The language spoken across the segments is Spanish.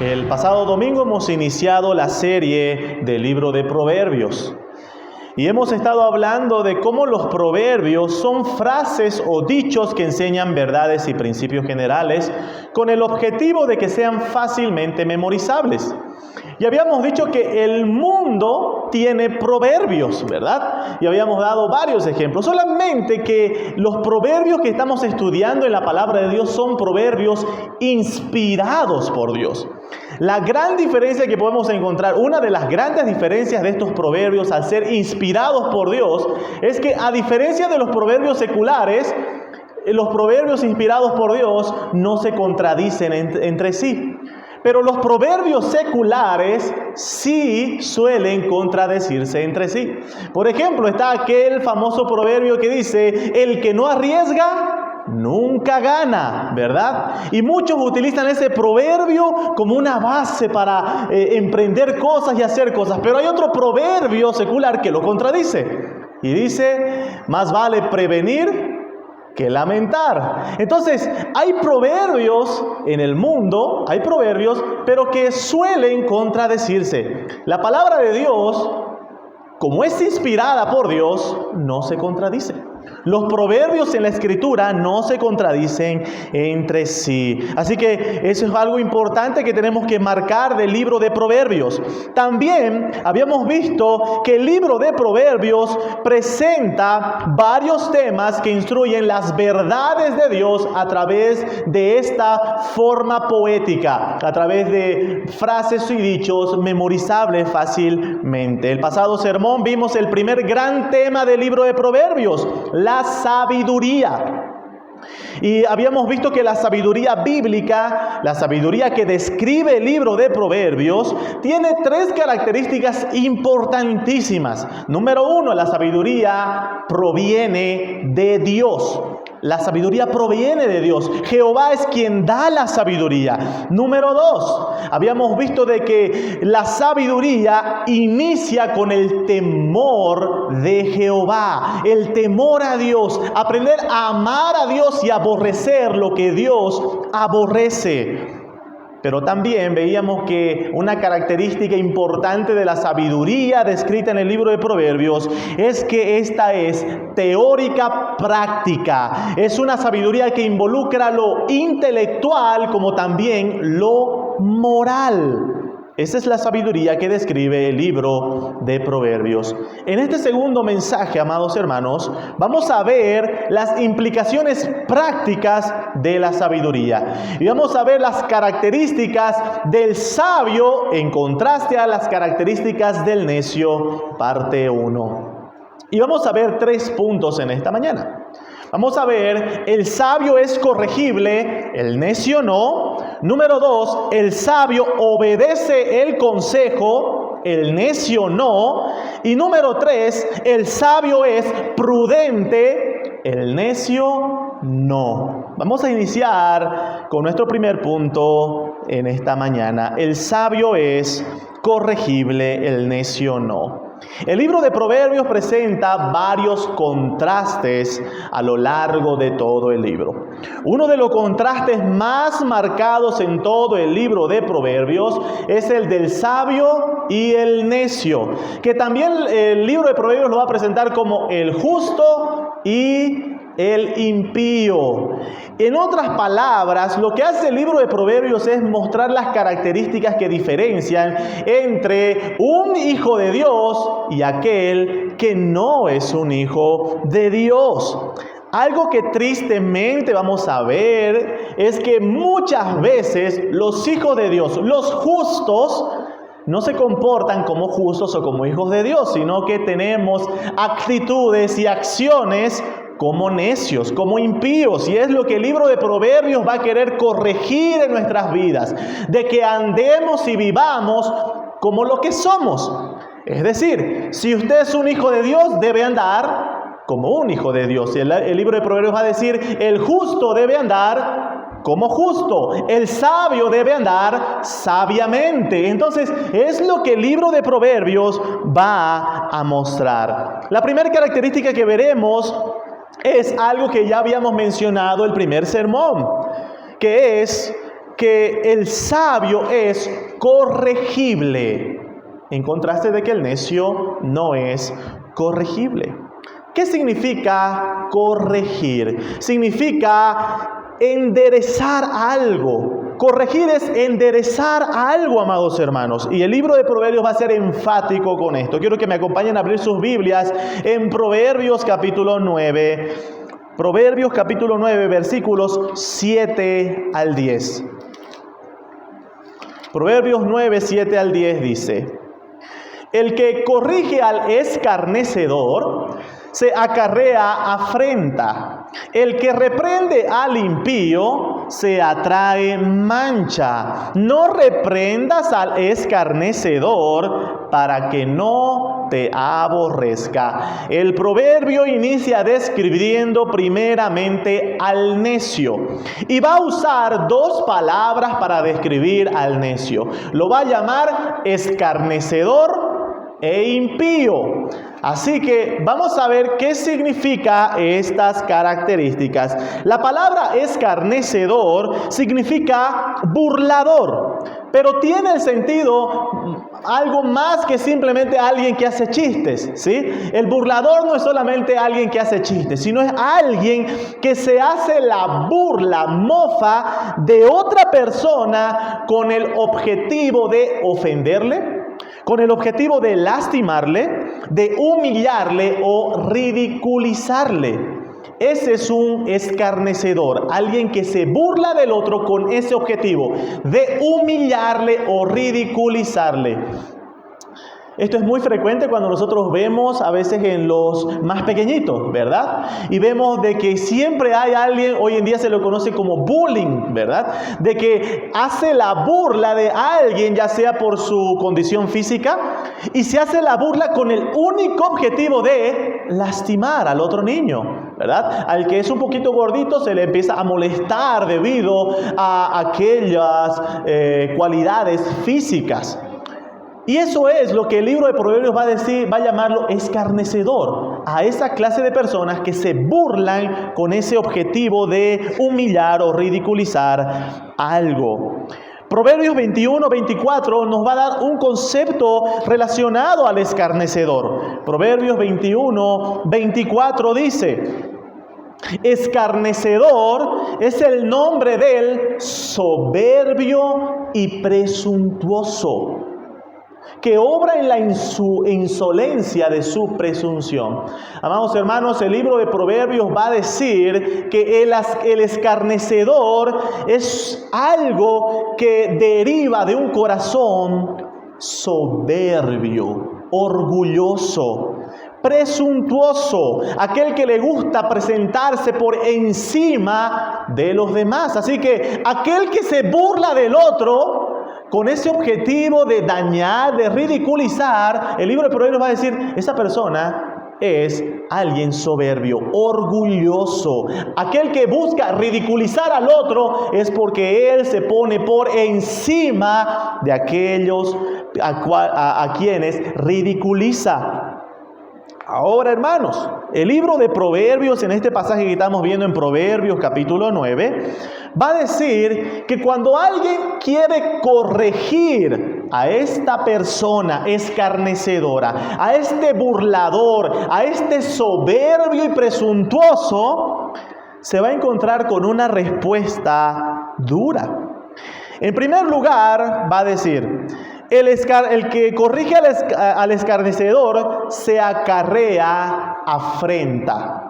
El pasado domingo hemos iniciado la serie del libro de Proverbios y hemos estado hablando de cómo los proverbios son frases o dichos que enseñan verdades y principios generales con el objetivo de que sean fácilmente memorizables. Y habíamos dicho que el mundo tiene proverbios, ¿verdad? Y habíamos dado varios ejemplos. Solamente que los proverbios que estamos estudiando en la palabra de Dios son proverbios inspirados por Dios. La gran diferencia que podemos encontrar, una de las grandes diferencias de estos proverbios al ser inspirados por Dios, es que a diferencia de los proverbios seculares, los proverbios inspirados por Dios no se contradicen entre sí. Pero los proverbios seculares sí suelen contradecirse entre sí. Por ejemplo, está aquel famoso proverbio que dice: el que no arriesga, nunca gana, ¿verdad? Y muchos utilizan ese proverbio como una base para emprender cosas y hacer cosas. Pero hay otro proverbio secular que lo contradice. Y dice: más vale prevenir que lamentar. Entonces, hay proverbios en el mundo, hay proverbios, pero que suelen contradecirse. La palabra de Dios, como es inspirada por Dios, no se contradice. Los proverbios en la Escritura no se contradicen entre sí. Así que eso es algo importante que tenemos que marcar del libro de Proverbios. También habíamos visto que el libro de Proverbios presenta varios temas que instruyen las verdades de Dios a través de esta forma poética, a través de frases y dichos memorizables fácilmente. El pasado sermón vimos el primer gran tema del libro de Proverbios, la sabiduría. Y habíamos visto que la sabiduría bíblica, la sabiduría que describe el libro de Proverbios, tiene tres características importantísimas. Número uno, la sabiduría proviene de Dios. La sabiduría proviene de Dios. Jehová es quien da la sabiduría. Número dos, habíamos visto de que la sabiduría inicia con el temor de Jehová. El temor a Dios. Aprender a amar a Dios y aborrecer lo que Dios aborrece. Pero también veíamos que una característica importante de la sabiduría descrita en el libro de Proverbios es que esta es teórica práctica. Es una sabiduría que involucra lo intelectual como también lo moral. Esa es la sabiduría que describe el libro de Proverbios. En este segundo mensaje, amados hermanos, vamos a ver las implicaciones prácticas de la sabiduría. Y vamos a ver las características del sabio en contraste a las características del necio, parte 1. Y vamos a ver 3 puntos en esta mañana. Vamos a ver, el sabio es corregible, el necio no. Número 2, el sabio obedece el consejo, el necio no. Y número 3, el sabio es prudente, el necio no. Vamos a iniciar con nuestro primer punto en esta mañana. El sabio es corregible, el necio no. El libro de Proverbios presenta varios contrastes a lo largo de todo el libro. Uno de los contrastes más marcados en todo el libro de Proverbios es el del sabio y el necio, que también el libro de Proverbios lo va a presentar como el justo y el impío. En otras palabras, lo que hace el libro de Proverbios es mostrar las características que diferencian entre un hijo de Dios y aquel que no es un hijo de Dios. Algo que tristemente vamos a ver es que muchas veces los hijos de Dios, los justos, no se comportan como justos o como hijos de Dios, sino que tenemos actitudes y acciones como necios, como impíos. Y es lo que el libro de Proverbios va a querer corregir en nuestras vidas, de que andemos y vivamos como lo que somos. Es decir, si usted es un hijo de Dios, debe andar como un hijo de Dios. Y el libro de Proverbios va a decir: el justo debe andar como justo, el sabio debe andar sabiamente. Entonces, es lo que el libro de Proverbios va a mostrar. La primera característica que veremos es algo que ya habíamos mencionado el primer sermón, que es que que el sabio es corregible, en contraste de que el necio no es corregible. ¿Qué significa corregir? Significa enderezar algo. Corregir es enderezar algo, amados hermanos. Y el libro de Proverbios va a ser enfático con esto. Quiero que me acompañen a abrir sus Biblias en Proverbios capítulo 9. Proverbios capítulo 9, versículos 7 al 10. Proverbios 9, 7 al 10 dice: el que corrige al escarnecedor se acarrea afrenta. El que reprende al impío se atrae mancha. No reprendas al escarnecedor para que no te aborrezca. El proverbio inicia describiendo primeramente al necio. Y va a usar dos palabras para describir al necio. Lo va a llamar escarnecedor e impío. Así que vamos a ver qué significa estas características. La palabra escarnecedor significa burlador, pero tiene el sentido algo más que simplemente alguien que hace chistes, ¿sí? El burlador no es solamente alguien que hace chistes, sino es alguien que se hace la burla, mofa de otra persona con el objetivo de ofenderle, con el objetivo de lastimarle, de humillarle o ridiculizarle. Ese es un escarnecedor, alguien que se burla del otro con ese objetivo de humillarle o ridiculizarle. Esto es muy frecuente cuando nosotros vemos a veces en los más pequeñitos, ¿verdad? Y vemos de que siempre hay alguien, hoy en día se lo conoce como bullying, ¿verdad? De que hace la burla de alguien, ya sea por su condición física, y se hace la burla con el único objetivo de lastimar al otro niño, ¿verdad? Al que es un poquito gordito se le empieza a molestar debido a aquellas cualidades físicas. Y eso es lo que el libro de Proverbios va a decir, va a llamarlo escarnecedor, a esa clase de personas que se burlan con ese objetivo de humillar o ridiculizar algo. Proverbios 21, 24 nos va a dar un concepto relacionado al escarnecedor. Proverbios 21, 24 dice: escarnecedor es el nombre del soberbio y presuntuoso, que obra en la insolencia de su presunción. Amados hermanos, el libro de Proverbios va a decir que el escarnecedor es algo que deriva de un corazón soberbio, orgulloso, presuntuoso, aquel que le gusta presentarse por encima de los demás. Así que aquel que se burla del otro con ese objetivo de dañar, de ridiculizar, el libro de Proverbios va a decir: esa persona es alguien soberbio, orgulloso. Aquel que busca ridiculizar al otro es porque él se pone por encima de aquellos a quienes ridiculiza. Ahora, hermanos, el libro de Proverbios, en este pasaje que estamos viendo en Proverbios capítulo 9, va a decir que cuando alguien quiere corregir a esta persona escarnecedora, a este burlador, a este soberbio y presuntuoso, se va a encontrar con una respuesta dura. En primer lugar, va a decir: el que corrige al escarnecedor se acarrea afrenta.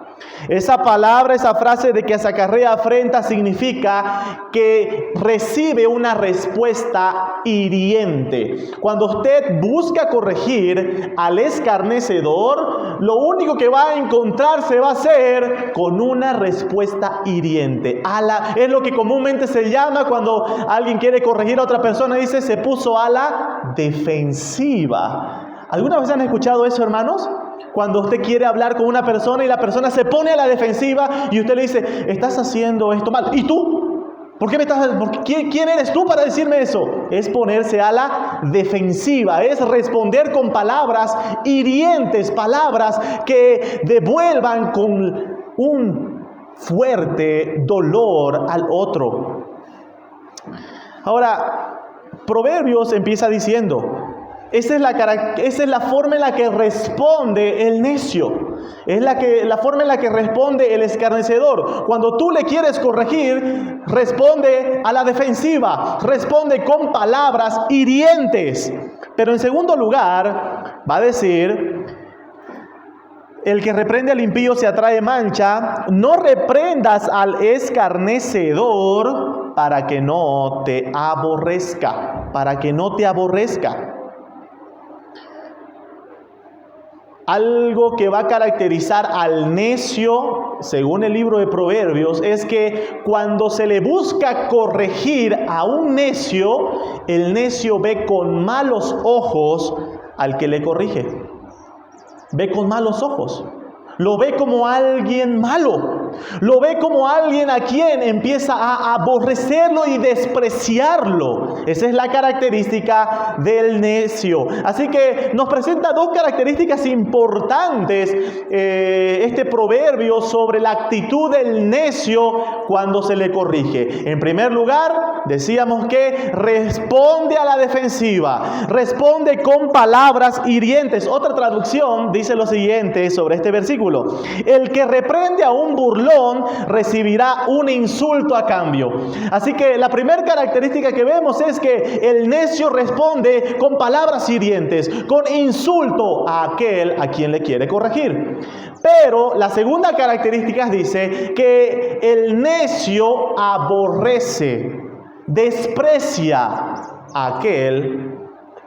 Esa palabra, esa frase de que se acarrea afrenta significa que recibe una respuesta hiriente. Cuando usted busca corregir al escarnecedor, lo único que va a encontrarse va a ser con una respuesta hiriente. Es lo que comúnmente se llama cuando alguien quiere corregir a otra persona, dice: se puso a la defensiva. ¿Alguna vez han escuchado eso, hermanos? Cuando usted quiere hablar con una persona y la persona se pone a la defensiva y usted le dice: estás haciendo esto mal. ¿Y tú? ¿Quién eres tú para decirme eso? Es ponerse a la defensiva, es responder con palabras hirientes, palabras que devuelvan con un fuerte dolor al otro. Ahora, Proverbios empieza diciendo, esa es la forma en la que responde el necio. Es la forma en la que responde el escarnecedor. Cuando tú le quieres corregir, responde a la defensiva, responde con palabras hirientes. Pero en segundo lugar, va a decir, el que reprende al impío se atrae mancha. No reprendas al escarnecedor para que no te aborrezca. Para que no te aborrezca. Algo que va a caracterizar al necio, según el libro de Proverbios, es que cuando se le busca corregir a un necio, el necio ve con malos ojos al que le corrige. Ve con malos ojos. Lo ve como alguien malo. Lo ve como alguien a quien empieza a aborrecerlo y despreciarlo. Esa es la característica del necio. Así que nos presenta dos características importantes este proverbio sobre la actitud del necio cuando se le corrige. En primer lugar, decíamos que responde a la defensiva. Responde con palabras hirientes. Otra traducción dice lo siguiente sobre este versículo. El que reprende a un burlón recibirá un insulto a cambio. Así que la primera característica que vemos es que el necio responde con palabras hirientes, con insulto a aquel a quien le quiere corregir. Pero la segunda característica dice que el necio aborrece, desprecia a aquel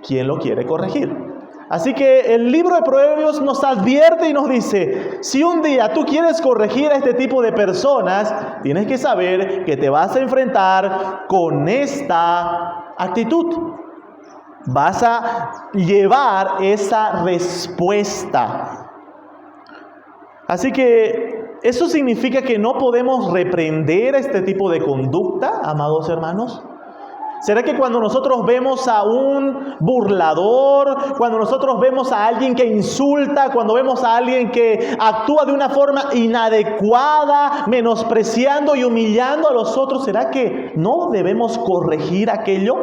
quien lo quiere corregir. Así que el libro de Proverbios nos advierte y nos dice, si un día tú quieres corregir a este tipo de personas, tienes que saber que te vas a enfrentar con esta actitud. Vas a llevar esa respuesta. Así que eso significa que no podemos reprender este tipo de conducta, amados hermanos. ¿Será que cuando nosotros vemos a un burlador, cuando nosotros vemos a alguien que insulta, cuando vemos a alguien que actúa de una forma inadecuada, menospreciando y humillando a los otros, ¿será que no debemos corregir aquello?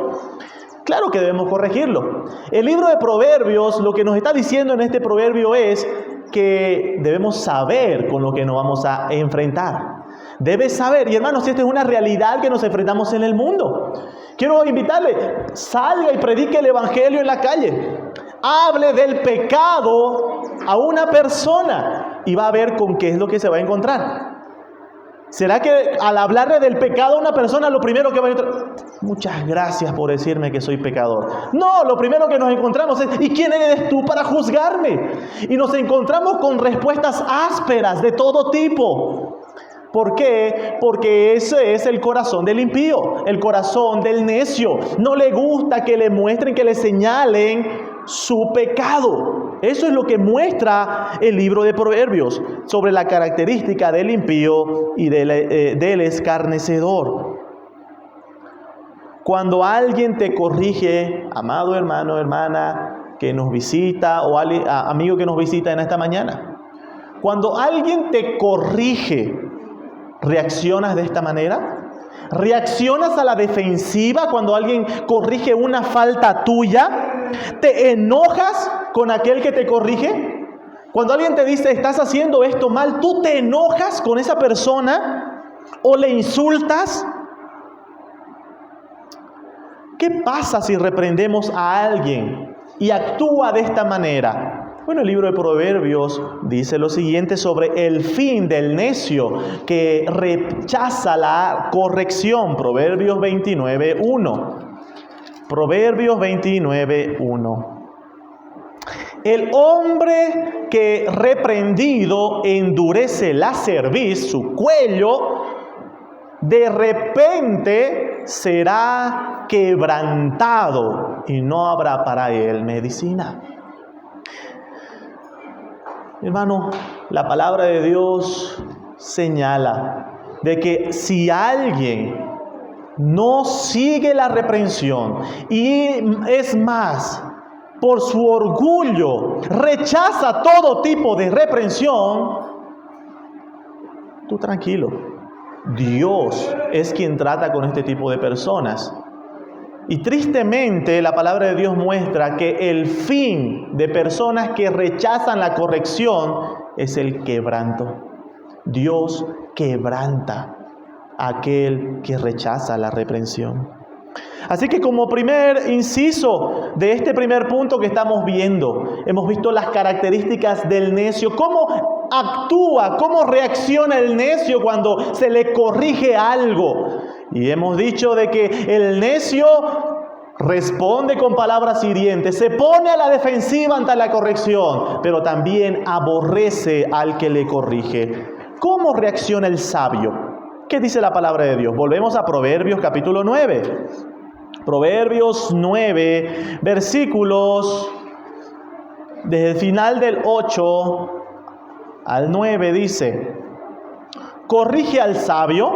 Claro que debemos corregirlo. El libro de Proverbios, lo que nos está diciendo en este proverbio es que debemos saber con lo que nos vamos a enfrentar. Debes saber, y hermanos, esta es una realidad que nos enfrentamos en el mundo. Quiero invitarle, salga y predique el evangelio en la calle. Hable del pecado a una persona y va a ver con qué es lo que se va a encontrar. ¿Será que al hablarle del pecado a una persona lo primero que va a encontrar? Muchas gracias por decirme que soy pecador. No, lo primero que nos encontramos es, ¿y quién eres tú para juzgarme? Y nos encontramos con respuestas ásperas de todo tipo. ¿Por qué? Porque ese es el corazón del impío, el corazón del necio. No le gusta que le muestren, que le señalen su pecado. Eso es lo que muestra el libro de Proverbios sobre la característica del impío y del escarnecedor. Cuando alguien te corrige, amado hermano, hermana, que nos visita o amigo que nos visita en esta mañana, cuando alguien te corrige, ¿reaccionas de esta manera? ¿Reaccionas a la defensiva cuando alguien corrige una falta tuya? ¿Te enojas con aquel que te corrige? Cuando alguien te dice, estás haciendo esto mal, ¿tú te enojas con esa persona o le insultas? ¿Qué pasa si reprendemos a alguien y actúa de esta manera? Bueno, el libro de Proverbios dice lo siguiente sobre el fin del necio que rechaza la corrección. Proverbios 29:1. Proverbios 29:1. El hombre que reprendido endurece la cerviz, su cuello, de repente será quebrantado y no habrá para él medicina. Hermano, la palabra de Dios señala de que si alguien no sigue la reprensión y es más, por su orgullo, rechaza todo tipo de reprensión, tú tranquilo. Dios es quien trata con este tipo de personas. Y tristemente la palabra de Dios muestra que el fin de personas que rechazan la corrección es el quebranto. Dios quebranta a aquel que rechaza la reprensión. Así que como primer inciso de este primer punto que estamos viendo, hemos visto las características del necio, cómo actúa, cómo reacciona el necio cuando se le corrige algo. Y hemos dicho de que el necio responde con palabras hirientes, se pone a la defensiva ante la corrección, pero también aborrece al que le corrige. ¿Cómo reacciona el sabio? ¿Qué dice la palabra de Dios? Volvemos a Proverbios capítulo 9. Proverbios 9, versículos desde el final del 8 al 9 dice: corrige al sabio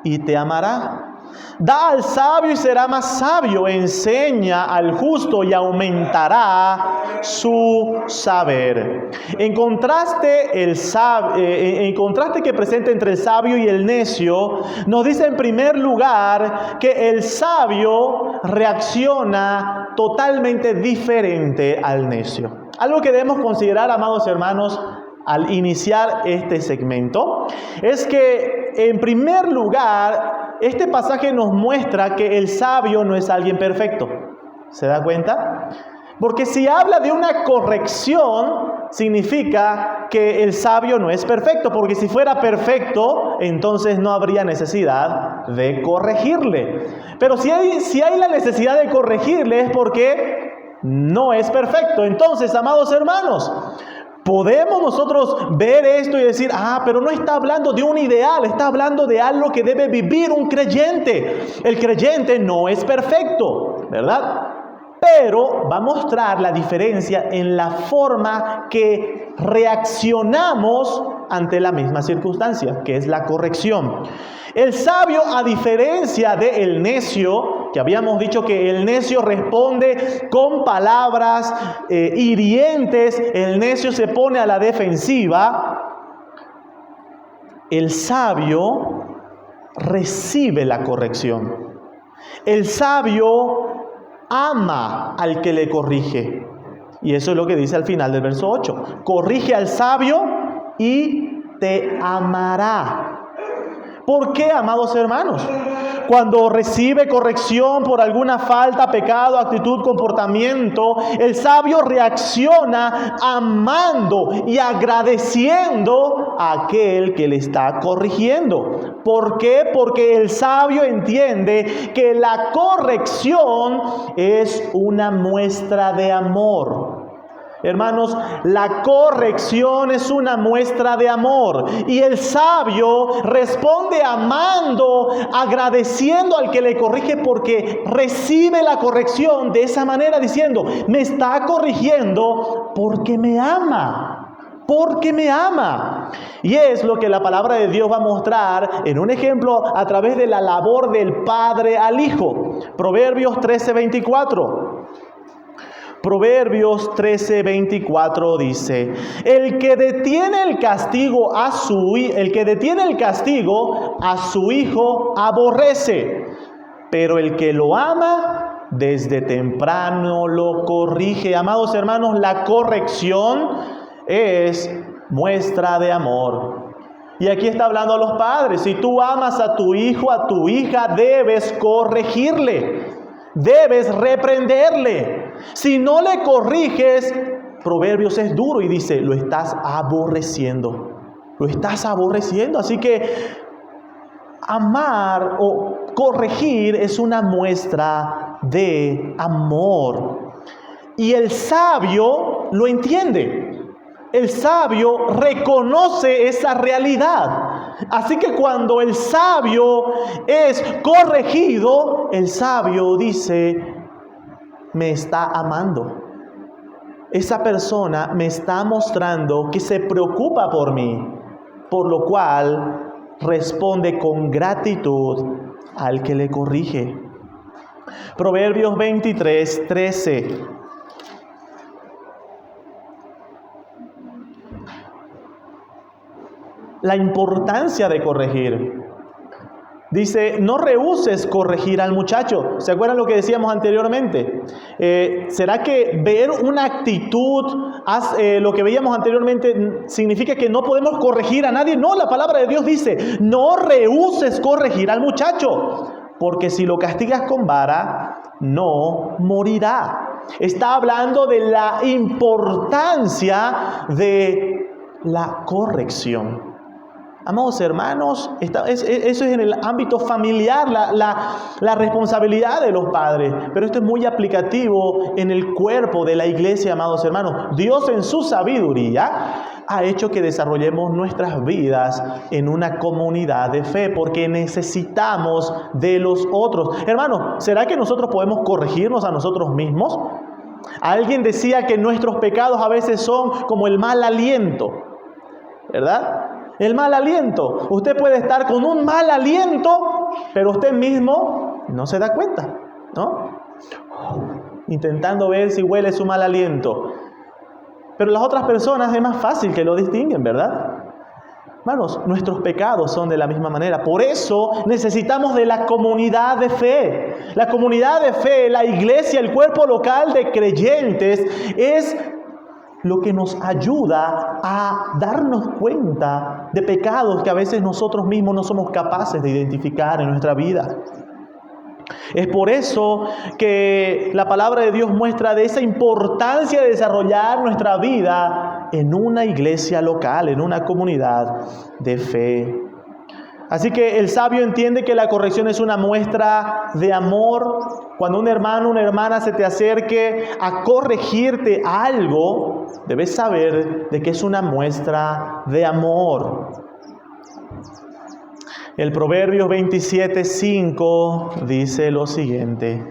y te amará. Da al sabio y será más sabio. Enseña al justo y aumentará su saber. En contraste que presenta entre el sabio y el necio, nos dice en primer lugar que el sabio reacciona totalmente diferente al necio. Algo que debemos considerar, amados hermanos, al iniciar este segmento, es que en primer lugar, este pasaje nos muestra que el sabio no es alguien perfecto. ¿Se da cuenta? Porque si habla de una corrección, significa que el sabio no es perfecto, porque si fuera perfecto, entonces no habría necesidad de corregirle. Pero si hay la necesidad de corregirle es porque no es perfecto. Entonces, amados hermanos, podemos nosotros ver esto y decir, pero no está hablando de un ideal, está hablando de algo que debe vivir un creyente. El creyente no es perfecto, ¿verdad? Pero va a mostrar la diferencia en la forma que reaccionamos ante la misma circunstancia, que es la corrección. El sabio, a diferencia del necio, que habíamos dicho que el necio responde con palabras hirientes, el necio se pone a la defensiva, el sabio recibe la corrección. El sabio ama al que le corrige. Y eso es lo que dice al final del verso 8. Corrige al sabio y te amará. ¿Por qué, amados hermanos? Cuando recibe corrección por alguna falta, pecado, actitud, comportamiento, el sabio reacciona amando y agradeciendo a aquel que le está corrigiendo. ¿Por qué? Porque el sabio entiende que la corrección es una muestra de amor. Hermanos, la corrección es una muestra de amor y el sabio responde amando, agradeciendo al que le corrige porque recibe la corrección de esa manera diciendo, me está corrigiendo porque me ama. Porque me ama. Y es lo que la palabra de Dios va a mostrar en un ejemplo a través de la labor del padre al hijo. Proverbios 13:24. Proverbios 13:24 dice: el que detiene el castigo a su hijo aborrece, pero el que lo ama desde temprano lo corrige. Amados hermanos, la corrección es muestra de amor. Y aquí está hablando a los padres. Si tú amas a tu hijo, a tu hija, debes corregirle. Debes reprenderle. Si no le corriges, Proverbios es duro y dice, lo estás aborreciendo. Lo estás aborreciendo. Así que amar o corregir es una muestra de amor. Y el sabio lo entiende. El sabio reconoce esa realidad. Así que cuando el sabio es corregido, el sabio dice, me está amando. Esa persona me está mostrando que se preocupa por mí, por lo cual responde con gratitud al que le corrige. Proverbios 23:13. La importancia de corregir. Dice, no rehúses corregir al muchacho. ¿Se acuerdan lo que decíamos anteriormente? ¿Será que ver una actitud, lo que veíamos anteriormente, significa que no podemos corregir a nadie? No, la palabra de Dios dice, no rehúses corregir al muchacho, porque si lo castigas con vara, no morirá. Está hablando de la importancia de la corrección. Amados hermanos, eso es en el ámbito familiar, la responsabilidad de los padres. Pero esto es muy aplicativo en el cuerpo de la iglesia, amados hermanos. Dios en su sabiduría ha hecho que desarrollemos nuestras vidas en una comunidad de fe, porque necesitamos de los otros. Hermanos, ¿será que nosotros podemos corregirnos a nosotros mismos? Alguien decía que nuestros pecados a veces son como el mal aliento, ¿verdad? El mal aliento. Usted puede estar con un mal aliento, pero usted mismo no se da cuenta, ¿no? Intentando ver si huele su mal aliento. Pero las otras personas es más fácil que lo distinguen, ¿verdad? Hermanos, nuestros pecados son de la misma manera. Por eso necesitamos de la comunidad de fe. La comunidad de fe, la iglesia, el cuerpo local de creyentes es lo que nos ayuda a darnos cuenta de pecados que a veces nosotros mismos no somos capaces de identificar en nuestra vida. Es por eso que la palabra de Dios muestra de esa importancia de desarrollar nuestra vida en una iglesia local, en una comunidad de fe. Así que el sabio entiende que la corrección es una muestra de amor. Cuando un hermano o una hermana se te acerque a corregirte algo, debes saber de que es una muestra de amor. El Proverbios 27:5 dice lo siguiente: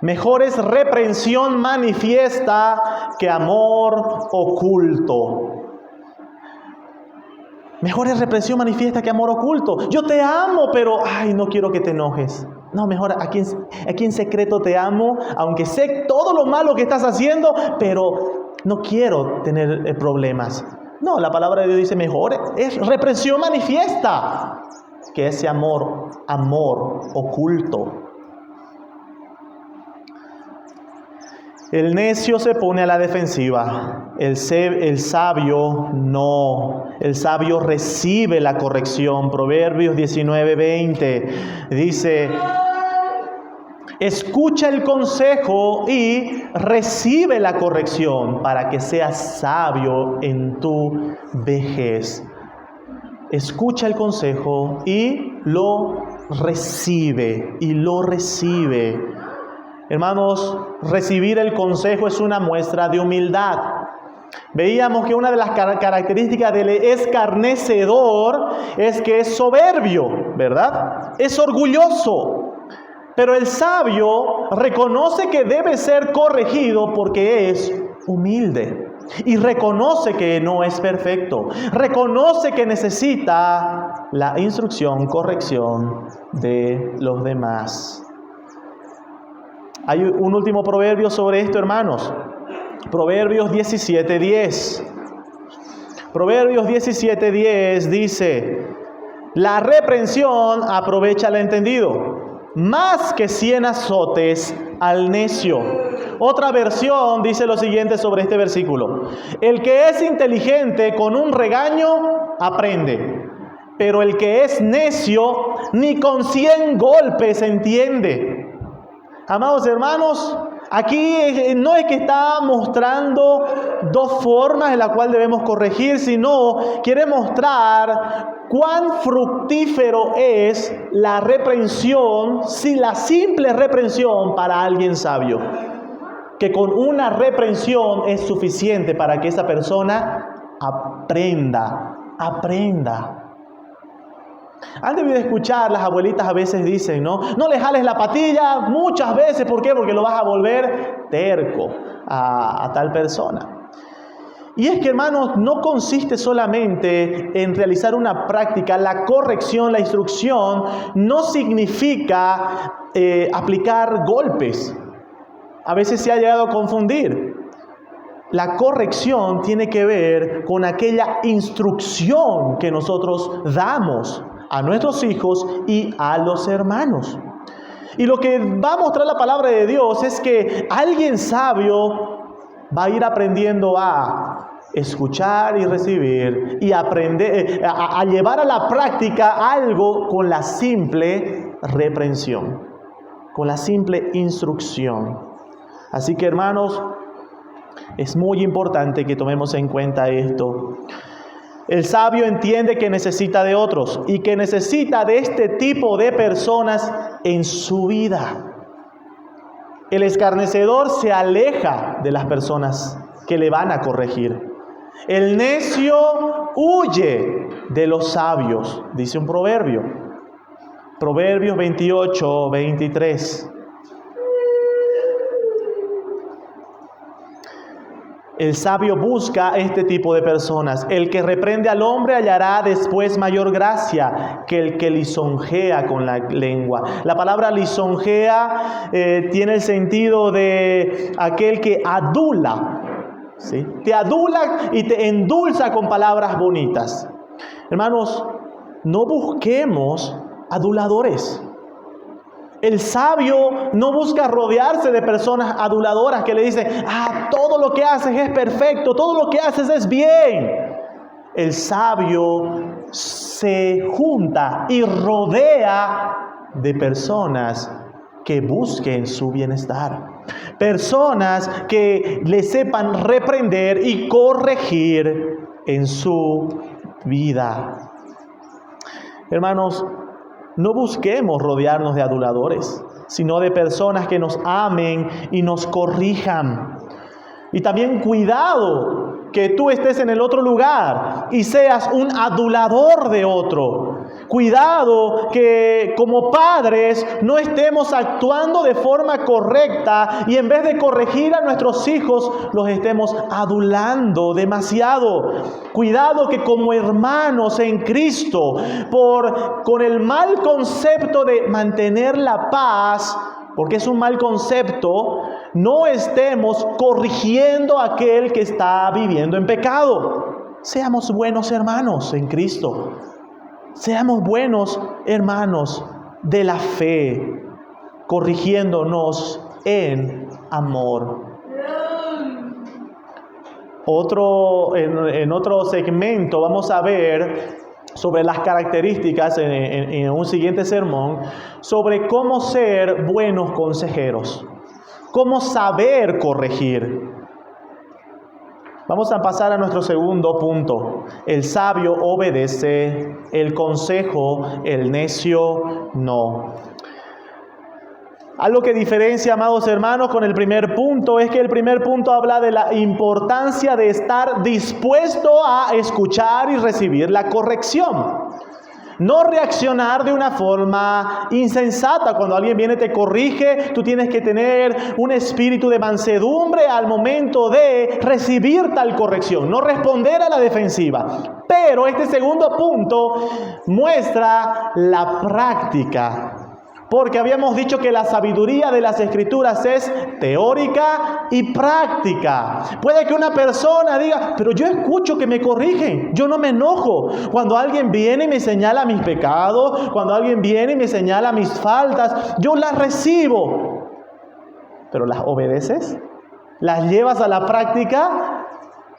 mejor es reprensión manifiesta que amor oculto. Mejor es reprensión manifiesta que amor oculto. Yo te amo, pero no quiero que te enojes. No, mejor aquí en secreto te amo, aunque sé todo lo malo que estás haciendo, pero no quiero tener problemas. No, la palabra de Dios dice mejor es reprensión manifiesta que ese amor oculto. El necio se pone a la defensiva, el sabio no. El sabio recibe la corrección. Proverbios 19:20 dice: escucha el consejo y recibe la corrección para que seas sabio en tu vejez. Escucha el consejo y lo recibe. Hermanos, recibir el consejo es una muestra de humildad. Veíamos que una de las características del escarnecedor es que es soberbio, ¿verdad? Es orgulloso. Pero el sabio reconoce que debe ser corregido porque es humilde. Y reconoce que no es perfecto. Reconoce que necesita la instrucción, corrección de los demás. Hay un último proverbio sobre esto, hermanos. Proverbios 17:10. Proverbios 17:10 dice: la reprensión aprovecha al entendido, más que 100 azotes al necio. Otra versión dice lo siguiente sobre este versículo: el que es inteligente con un regaño aprende, pero el que es necio ni con 100 golpes entiende. Amados hermanos, aquí no es que está mostrando dos formas en las cuales debemos corregir, sino quiere mostrar cuán fructífero es la reprensión, si la simple reprensión para alguien sabio. Que con una reprensión es suficiente para que esa persona aprenda. Han debido escuchar, las abuelitas a veces dicen, no le jales la patilla muchas veces. ¿Por qué? Porque lo vas a volver terco a tal persona. Y es que, hermanos, no consiste solamente en realizar una práctica. La corrección, la instrucción, no significa aplicar golpes. A veces se ha llegado a confundir. La corrección tiene que ver con aquella instrucción que nosotros damos. a nuestros hijos y a los hermanos. Y lo que va a mostrar la palabra de Dios es que alguien sabio va a ir aprendiendo a escuchar y recibir y aprender a llevar a la práctica algo con la simple reprensión, con la simple instrucción. Así que, hermanos, es muy importante que tomemos en cuenta esto. El sabio entiende que necesita de otros y que necesita de este tipo de personas en su vida. El escarnecedor se aleja de las personas que le van a corregir. El necio huye de los sabios, dice un proverbio. Proverbios 28, 23. El sabio busca este tipo de personas. El que reprende al hombre hallará después mayor gracia que el que lisonjea con la lengua. La palabra lisonjea tiene el sentido de aquel que adula, ¿sí? Te adula y te endulza con palabras bonitas. Hermanos, no busquemos aduladores. El sabio no busca rodearse de personas aduladoras que le dicen, todo lo que haces es perfecto, todo lo que haces es bien. El sabio se junta y rodea de personas que busquen su bienestar. Personas que le sepan reprender y corregir en su vida. Hermanos, no busquemos rodearnos de aduladores, sino de personas que nos amen y nos corrijan. Y también cuidado que tú estés en el otro lugar y seas un adulador de otro. Cuidado que como padres no estemos actuando de forma correcta y en vez de corregir a nuestros hijos, los estemos adulando demasiado. Cuidado que como hermanos en Cristo, con el mal concepto de mantener la paz, porque es un mal concepto, no estemos corrigiendo a aquel que está viviendo en pecado. Seamos buenos hermanos en Cristo. Seamos buenos hermanos de la fe, corrigiéndonos en amor. En otro segmento vamos a ver sobre las características en un siguiente sermón, sobre cómo ser buenos consejeros, cómo saber corregir. Vamos a pasar a nuestro segundo punto. El sabio obedece el consejo, el necio no. Algo que diferencia, amados hermanos, con el primer punto es que el primer punto habla de la importancia de estar dispuesto a escuchar y recibir la corrección. No reaccionar de una forma insensata. Cuando alguien viene y te corrige, tú tienes que tener un espíritu de mansedumbre al momento de recibir tal corrección. No responder a la defensiva. Pero este segundo punto muestra la práctica. Porque habíamos dicho que la sabiduría de las Escrituras es teórica y práctica. Puede que una persona diga, pero yo escucho que me corrigen, yo no me enojo. Cuando alguien viene y me señala mis pecados, cuando alguien viene y me señala mis faltas, yo las recibo. ¿Pero las obedeces? ¿Las llevas a la práctica?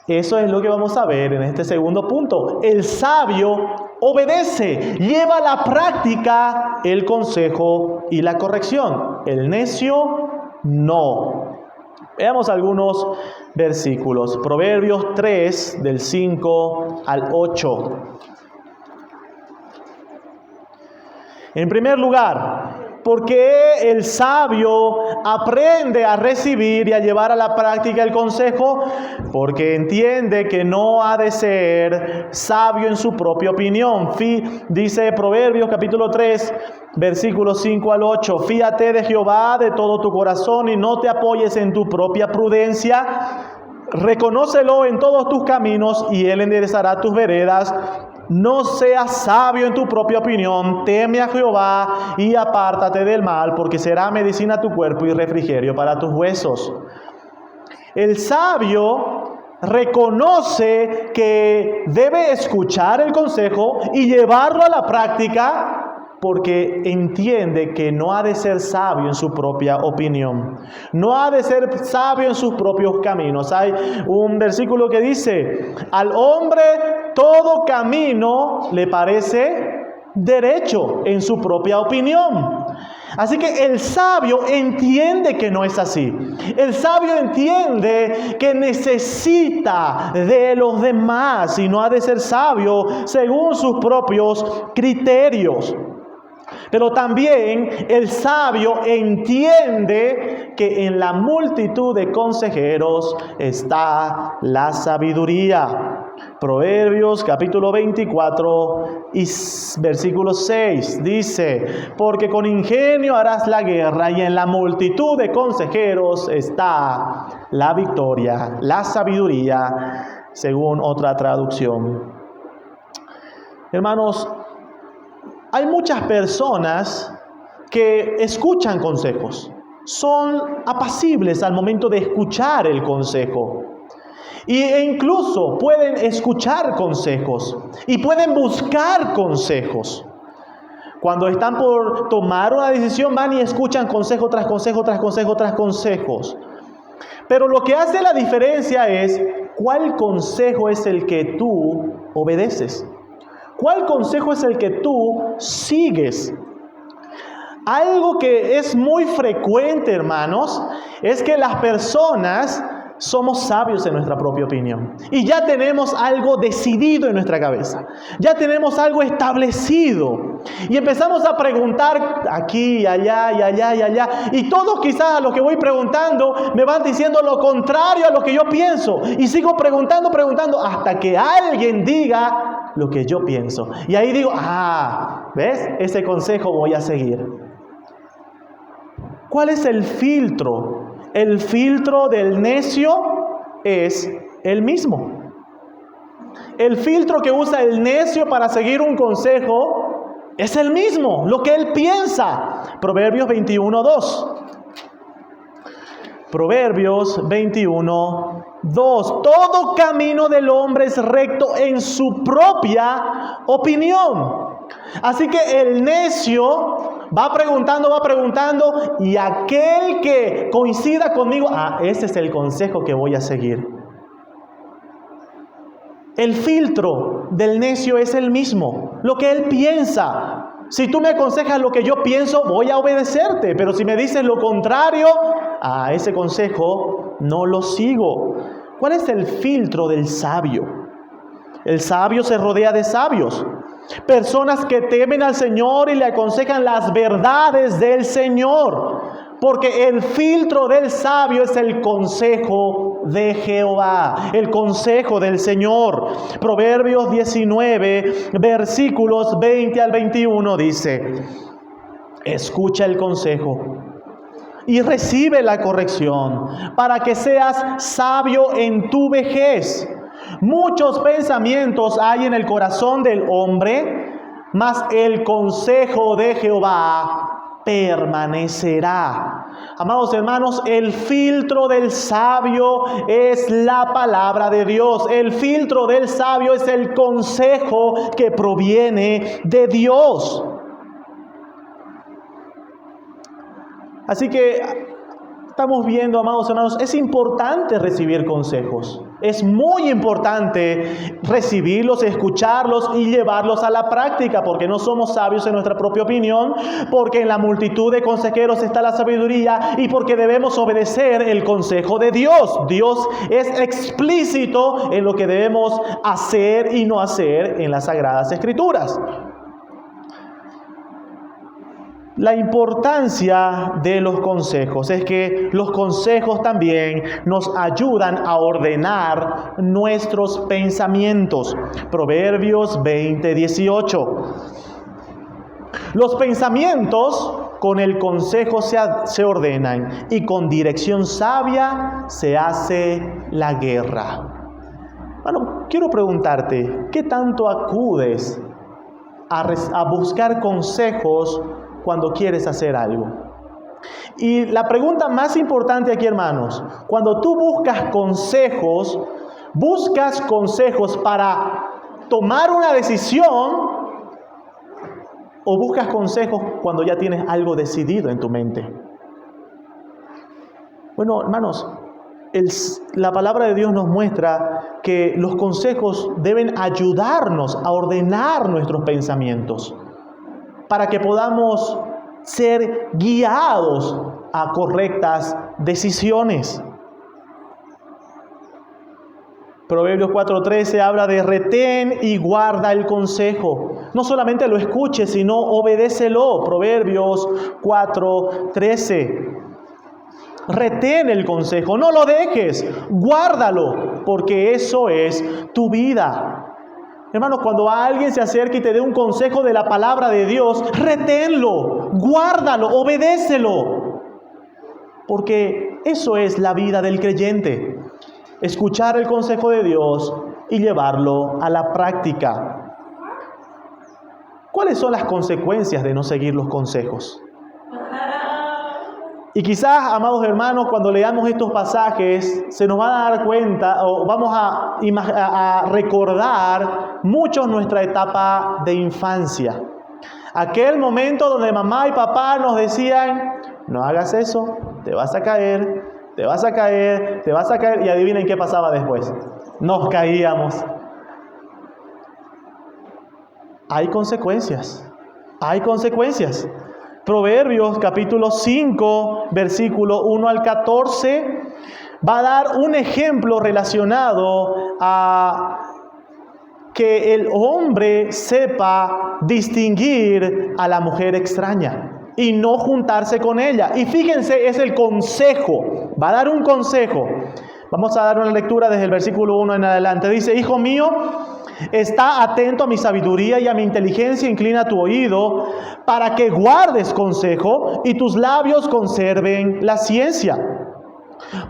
Eso es lo que vamos a ver en este segundo punto. El sabio obedece, lleva a la práctica el consejo y la corrección. El necio no. Veamos algunos versículos. Proverbios 3, del 5 al 8. En primer lugar, ¿por qué el sabio aprende a recibir y a llevar a la práctica el consejo? Porque entiende que no ha de ser sabio en su propia opinión. Dice Proverbios capítulo 3, versículos 5 al 8. Fíate de Jehová de todo tu corazón y no te apoyes en tu propia prudencia. Reconócelo en todos tus caminos y Él enderezará tus veredas. No seas sabio en tu propia opinión, teme a Jehová y apártate del mal, porque será medicina a tu cuerpo y refrigerio para tus huesos. El sabio reconoce que debe escuchar el consejo y llevarlo a la práctica, porque entiende que no ha de ser sabio en su propia opinión, no ha de ser sabio en sus propios caminos. Hay un versículo que dice: al hombre todo camino le parece derecho en su propia opinión. Así que el sabio entiende que no es así. El sabio entiende que necesita de los demás y no ha de ser sabio según sus propios criterios. Pero también el sabio entiende que en la multitud de consejeros está la sabiduría. Proverbios capítulo 24 y versículo 6 dice: porque con ingenio harás la guerra y en la multitud de consejeros está la victoria, la sabiduría, según otra traducción. Hermanos, hay muchas personas que escuchan consejos, son apacibles al momento de escuchar el consejo. E incluso pueden escuchar consejos y pueden buscar consejos. Cuando están por tomar una decisión, van y escuchan consejo tras consejo, tras consejo, tras consejos. Pero lo que hace la diferencia es cuál consejo es el que tú obedeces. ¿Cuál consejo es el que tú sigues? Algo que es muy frecuente, hermanos, es que las personas somos sabios en nuestra propia opinión. Y ya tenemos algo decidido en nuestra cabeza. Ya tenemos algo establecido. Y empezamos a preguntar aquí, allá, y allá, y allá. Y todos quizás a los que voy preguntando me van diciendo lo contrario a lo que yo pienso. Y sigo preguntando, hasta que alguien diga lo que yo pienso. Y ahí digo, ¿ves? Ese consejo voy a seguir. ¿Cuál es el filtro? El filtro del necio es el mismo. El filtro que usa el necio para seguir un consejo es el mismo, lo que él piensa. Proverbios 21:2. Proverbios 21:2. Todo camino del hombre es recto en su propia opinión. Así que el necio va preguntando, y aquel que coincida conmigo, ese es el consejo que voy a seguir. El filtro del necio es el mismo, lo que él piensa. Si tú me aconsejas lo que yo pienso, voy a obedecerte, pero si me dices lo contrario, ese consejo no lo sigo. ¿Cuál es el filtro del sabio? El sabio se rodea de sabios. Personas que temen al Señor y le aconsejan las verdades del Señor. Porque el filtro del sabio es el consejo de Jehová, el consejo del Señor. Proverbios 19, versículos 20 al 21 dice: escucha el consejo y recibe la corrección, para que seas sabio en tu vejez. Muchos pensamientos hay en el corazón del hombre, mas el consejo de Jehová permanecerá. Amados hermanos, el filtro del sabio es la palabra de Dios. El filtro del sabio es el consejo que proviene de Dios. Así que estamos viendo, amados hermanos, es importante recibir consejos. Es muy importante recibirlos, escucharlos y llevarlos a la práctica, porque no somos sabios en nuestra propia opinión, porque en la multitud de consejeros está la sabiduría y porque debemos obedecer el consejo de Dios. Dios es explícito en lo que debemos hacer y no hacer en las Sagradas Escrituras. La importancia de los consejos es que los consejos también nos ayudan a ordenar nuestros pensamientos. Proverbios 20:18. Los pensamientos con el consejo se ordenan y con dirección sabia se hace la guerra. Bueno, quiero preguntarte, ¿qué tanto acudes a buscar consejos cuando quieres hacer algo? Y la pregunta más importante aquí, hermanos, cuando tú buscas consejos, ¿Buscas consejos para tomar una decisión o buscas consejos cuando ya tienes algo decidido en tu mente? Bueno, hermanos, la palabra de Dios nos muestra que los consejos deben ayudarnos a ordenar nuestros pensamientos para que podamos ser guiados a correctas decisiones. Proverbios 4:13 habla de retén y guarda el consejo. No solamente lo escuches, sino obedécelo. Proverbios 4:13. Retén el consejo, no lo dejes, guárdalo, porque eso es tu vida. Hermanos, cuando alguien se acerque y te dé un consejo de la palabra de Dios, reténlo, guárdalo, obedécelo, porque eso es la vida del creyente. Escuchar el consejo de Dios y llevarlo a la práctica. ¿Cuáles son las consecuencias de no seguir los consejos? Y quizás, amados hermanos, cuando leamos estos pasajes, se nos va a dar cuenta o vamos a recordar mucho nuestra etapa de infancia. Aquel momento donde mamá y papá nos decían, no hagas eso, te vas a caer, te vas a caer, te vas a caer. Y adivinen qué pasaba después. Nos caíamos. Hay consecuencias. Hay consecuencias. Proverbios capítulo 5, versículo 1 al 14, va a dar un ejemplo relacionado a que el hombre sepa distinguir a la mujer extraña y no juntarse con ella. Y fíjense, es el consejo. Va a dar un consejo. Vamos a dar una lectura desde el versículo 1 en adelante. Dice, hijo mío, está atento a mi sabiduría y a mi inteligencia, inclina tu oído para que guardes consejo y tus labios conserven la ciencia.